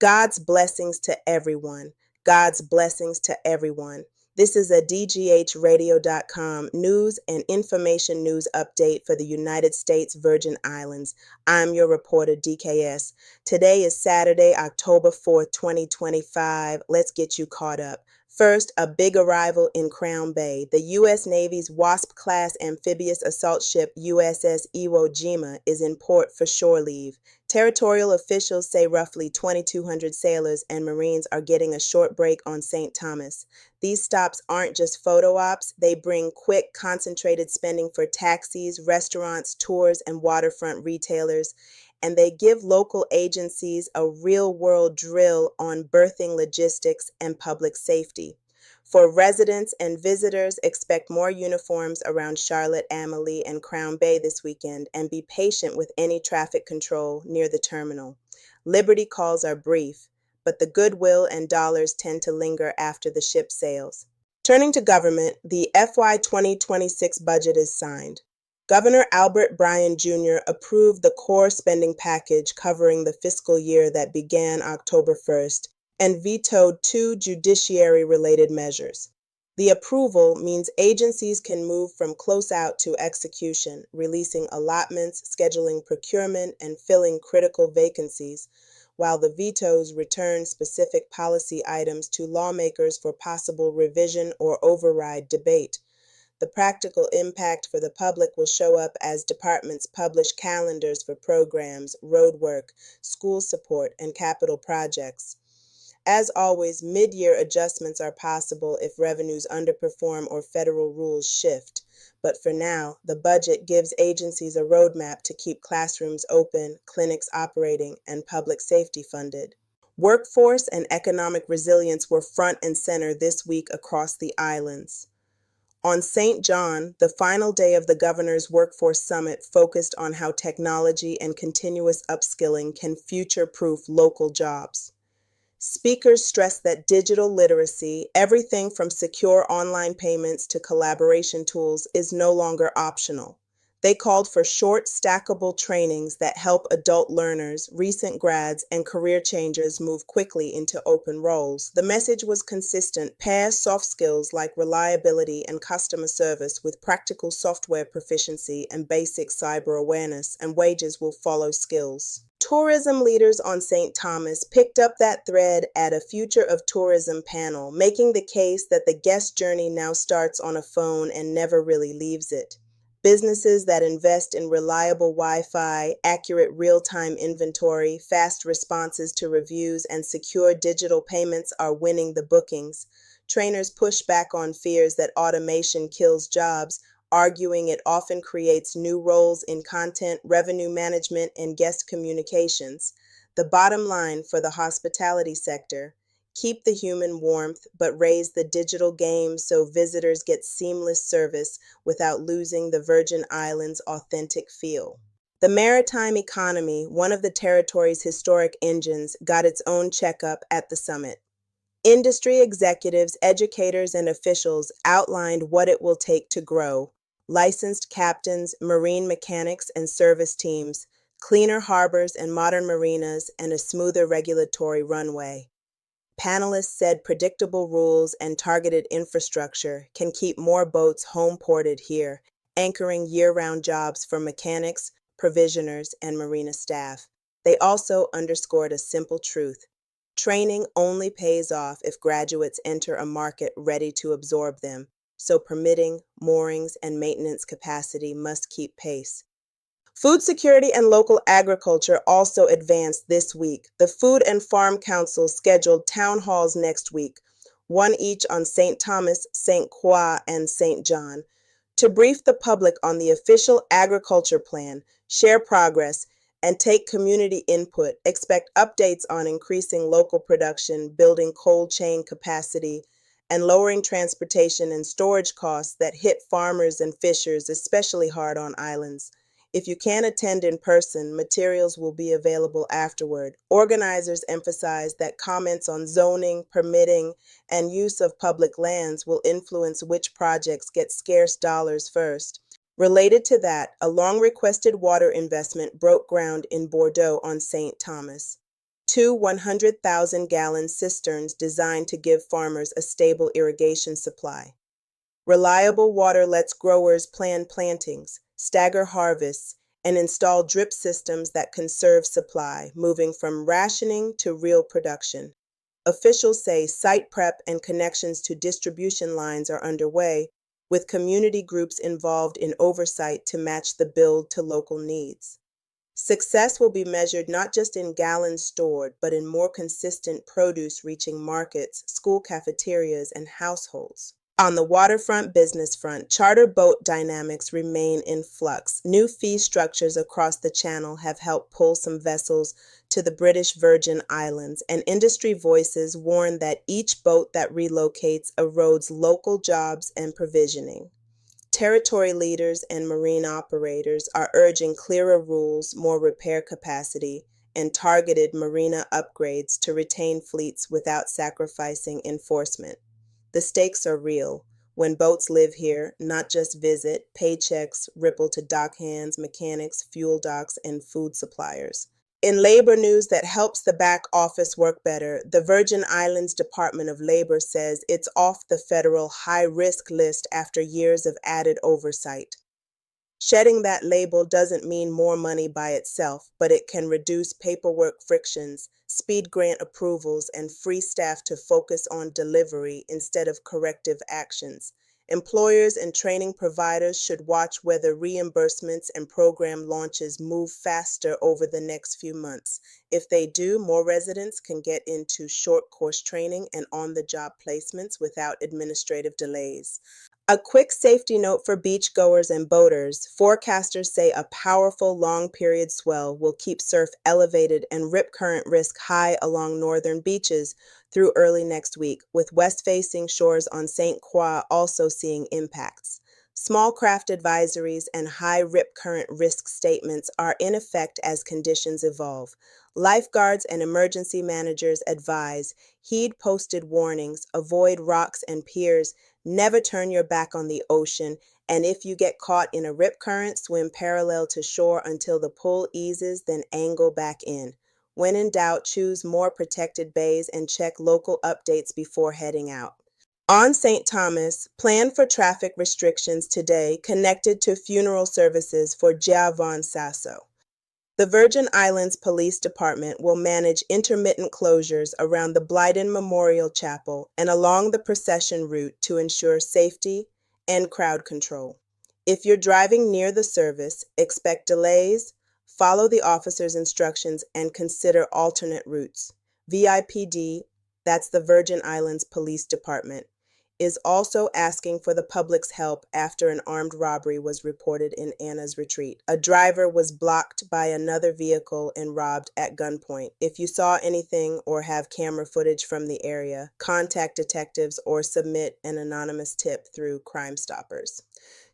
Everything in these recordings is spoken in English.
God's blessings to everyone. God's blessings to everyone. This is a DGHradio.com news and information news update for the United States Virgin Islands. I'm your reporter, DKS. Today is Saturday, October 4th, 2025. Let's get you caught up. First, a big arrival in Crown Bay. The U.S. Navy's WASP-class amphibious assault ship USS Iwo Jima is in port for shore leave. Territorial officials say roughly 2,200 sailors and Marines are getting a short break on St. Thomas. These stops aren't just photo ops, they bring quick, concentrated spending for taxis, restaurants, tours, and waterfront retailers, and they give local agencies a real-world drill on berthing logistics and public safety. For residents and visitors, expect more uniforms around Charlotte, Amalie, and Crown Bay this weekend, and be patient with any traffic control near the terminal. Liberty calls are brief, but the goodwill and dollars tend to linger after the ship sails. Turning to government, the FY 2026 budget is signed. Governor Albert Bryan Jr. approved the core spending package covering the fiscal year that began October 1st and vetoed two judiciary-related measures. The approval means agencies can move from close out to execution, releasing allotments, scheduling procurement, and filling critical vacancies, while the vetoes return specific policy items to lawmakers for possible revision or override debate. The practical impact for the public will show up as departments publish calendars for programs, roadwork, school support, and capital projects. As always, mid-year adjustments are possible if revenues underperform or federal rules shift. But for now, the budget gives agencies a roadmap to keep classrooms open, clinics operating, and public safety funded. Workforce and economic resilience were front and center this week across the islands. On St. John, the final day of the Governor's Workforce Summit focused on how technology and continuous upskilling can future-proof local jobs. Speakers stressed that digital literacy, everything from secure online payments to collaboration tools, is no longer optional. They called for short, stackable trainings that help adult learners, recent grads, and career changers move quickly into open roles. The message was consistent: pair soft skills like reliability and customer service with practical software proficiency and basic cyber awareness, and wages will follow skills. Tourism leaders on St. Thomas picked up that thread at a Future of Tourism panel, making the case that the guest journey now starts on a phone and never really leaves it. Businesses that invest in reliable Wi-Fi, accurate real-time inventory, fast responses to reviews, and secure digital payments are winning the bookings. Trainers push back on fears that automation kills jobs, arguing it often creates new roles in content, revenue management, and guest communications. The bottom line for the hospitality sector: keep the human warmth, but raise the digital game so visitors get seamless service without losing the Virgin Islands' authentic feel. The maritime economy, one of the territory's historic engines, got its own checkup at the summit. Industry executives, educators, and officials outlined what it will take to grow: licensed captains, marine mechanics, and service teams, cleaner harbors and modern marinas, and a smoother regulatory runway. Panelists said predictable rules and targeted infrastructure can keep more boats home-ported here, anchoring year-round jobs for mechanics, provisioners, and marina staff. They also underscored a simple truth: training only pays off if graduates enter a market ready to absorb them, so permitting, moorings, and maintenance capacity must keep pace. Food security and local agriculture also advanced this week. The Food and Farm Council scheduled town halls next week, one each on St. Thomas, St. Croix, and St. John, to brief the public on the official agriculture plan, share progress, and take community input. Expect updates on increasing local production, building cold chain capacity, and lowering transportation and storage costs that hit farmers and fishers especially hard on islands. If you can't attend in person, materials will be available afterward. Organizers emphasize that comments on zoning, permitting, and use of public lands will influence which projects get scarce dollars first. Related to that, a long-requested water investment broke ground in Bordeaux on St. Thomas. Two 100,000-gallon cisterns designed to give farmers a stable irrigation supply. Reliable water lets growers plan plantings, stagger harvests, and install drip systems that conserve supply, moving from rationing to real production. Officials say site prep and connections to distribution lines are underway, with community groups involved in oversight to match the build to local needs. Success will be measured not just in gallons stored, but in more consistent produce reaching markets, school cafeterias, and households. On the waterfront business front, charter boat dynamics remain in flux. New fee structures across the channel have helped pull some vessels to the British Virgin Islands, and industry voices warn that each boat that relocates erodes local jobs and provisioning. Territory leaders and marine operators are urging clearer rules, more repair capacity, and targeted marina upgrades to retain fleets without sacrificing enforcement. The stakes are real. When boats live here, not just visit, paychecks ripple to dock hands, mechanics, fuel docks, and food suppliers. In labor news that helps the back office work better, the Virgin Islands Department of Labor says it's off the federal high-risk list after years of added oversight. Shedding that label doesn't mean more money by itself, but it can reduce paperwork frictions, speed grant approvals, and free staff to focus on delivery instead of corrective actions. Employers and training providers should watch whether reimbursements and program launches move faster over the next few months. If they do, more residents can get into short course training and on-the-job placements without administrative delays. A quick safety note for beachgoers and boaters. Forecasters say a powerful long-period swell will keep surf elevated and rip current risk high along northern beaches through early next week, with west-facing shores on St. Croix also seeing impacts. Small craft advisories and high rip current risk statements are in effect as conditions evolve. Lifeguards and emergency managers advise, heed posted warnings, avoid rocks and piers, never turn your back on the ocean, and if you get caught in a rip current, swim parallel to shore until the pull eases, then angle back in. When in doubt, choose more protected bays and check local updates before heading out. On St. Thomas, plan for traffic restrictions today connected to funeral services for Giovanni Sasso. The Virgin Islands Police Department will manage intermittent closures around the Blyden Memorial Chapel and along the procession route to ensure safety and crowd control. If you're driving near the service, expect delays, follow the officer's instructions, and consider alternate routes. VIPD, that's the Virgin Islands Police Department, is also asking for the public's help after an armed robbery was reported in Anna's Retreat. A driver was blocked by another vehicle and robbed at gunpoint. If you saw anything or have camera footage from the area, contact detectives or submit an anonymous tip through Crime Stoppers.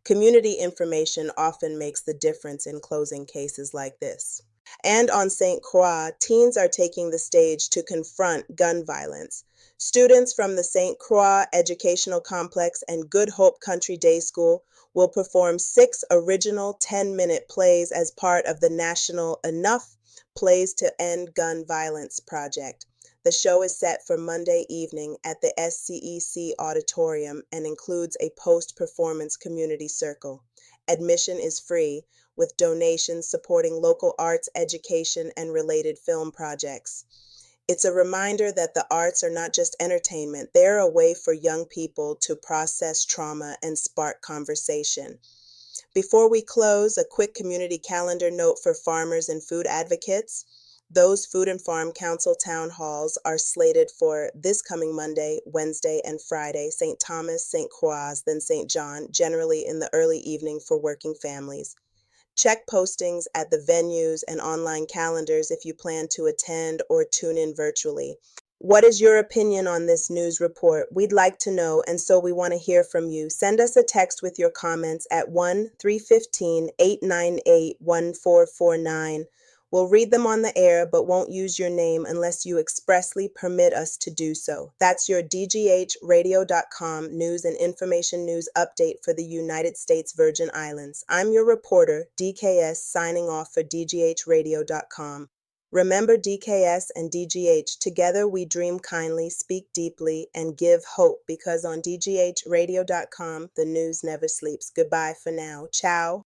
Community information often makes the difference in closing cases like this. And on St. Croix, teens are taking the stage to confront gun violence. Students from the St. Croix Educational Complex and Good Hope Country Day School will perform 6 original 10-minute plays as part of the national Enough Plays to End Gun Violence project. The show is set for Monday evening at the SCEC Auditorium and includes a post-performance community circle. Admission is free, with donations supporting local arts, education, and related film projects. It's a reminder that the arts are not just entertainment, they're a way for young people to process trauma and spark conversation. Before we close, a quick community calendar note for farmers and food advocates. Those Food and Farm Council town halls are slated for this coming Monday, Wednesday, and Friday, St. Thomas, St. Croix, then St. John, generally in the early evening for working families. Check postings at the venues and online calendars if you plan to attend or tune in virtually. What is your opinion on this news report? We'd like to know, and so we want to hear from you. Send us a text with your comments at 1-315-898-1449. We'll read them on the air, but won't use your name unless you expressly permit us to do so. That's your DGHradio.com news and information news update for the United States Virgin Islands. I'm your reporter, DKS, signing off for DGHradio.com. Remember DKS and DGH. Together we dream kindly, speak deeply, and give hope, because on DGHradio.com, the news never sleeps. Goodbye for now. Ciao.